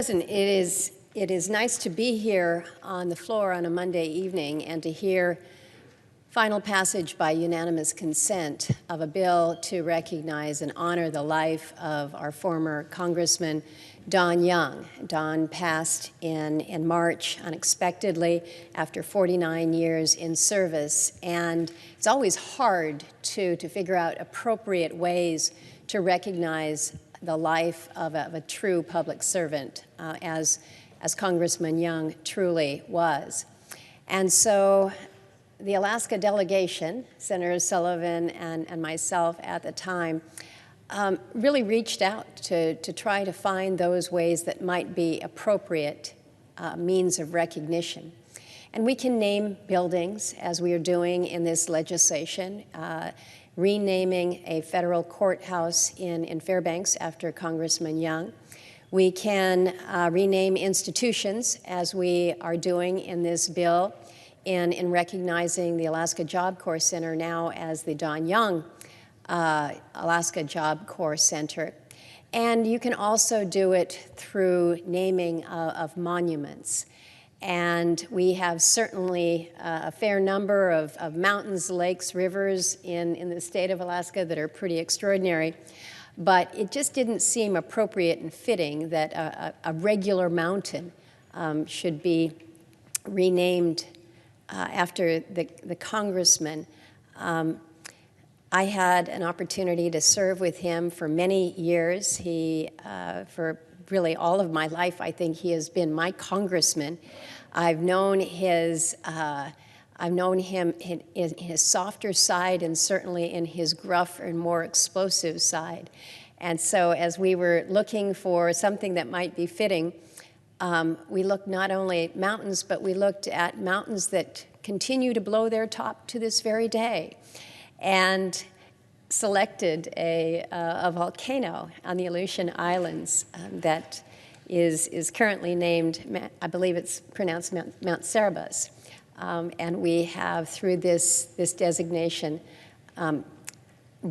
Listen, it is nice to be here on the floor on a Monday evening and to hear final passage by unanimous consent of a bill to recognize and honor the life of our former Congressman Don Young. Don passed in March unexpectedly after 49 years in service, and it's always hard to figure out appropriate ways to recognize the life of a true public servant, as Congressman Young truly was. And so the Alaska delegation, Senator Sullivan and myself at the time, really reached out to try to find those ways that might be appropriate means of recognition. And we can name buildings, as we are doing in this legislation, renaming a federal courthouse in Fairbanks after Congressman Young. We can rename institutions, as we are doing in this bill, in recognizing the Alaska Job Corps Center now as the Don Young Alaska Job Corps Center. And you can also do it through naming of monuments. And we have certainly a fair number of mountains, lakes, rivers in the state of Alaska that are pretty extraordinary. But it just didn't seem appropriate and fitting that a regular mountain should be renamed after the congressman. I had an opportunity to serve with him for many years. For really all of my life, I think he has been my congressman. I've known him in his softer side and certainly in his gruff and more explosive side. And so as we were looking for something that might be fitting, we looked not only at mountains, but we looked at mountains that continue to blow their top to this very day, and selected a volcano on the Aleutian Islands that is currently named, I believe it's pronounced Mount Cerberus. And we have, through this designation,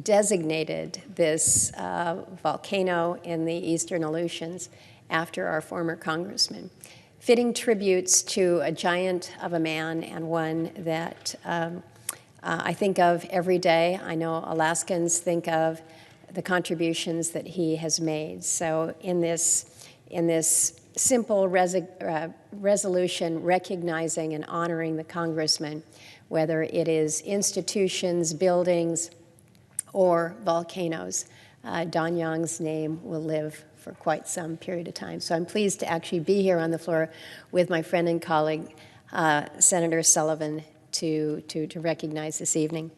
designated this volcano in the eastern Aleutians after our former congressman. Fitting tributes to a giant of a man, and one that I think of every day. I know Alaskans think of the contributions that he has made. So in this simple resolution recognizing and honoring the congressman, whether it is institutions, buildings, or volcanoes, Don Young's name will live for quite some period of time. So I'm pleased to actually be here on the floor with my friend and colleague, Senator Sullivan, to recognize this evening.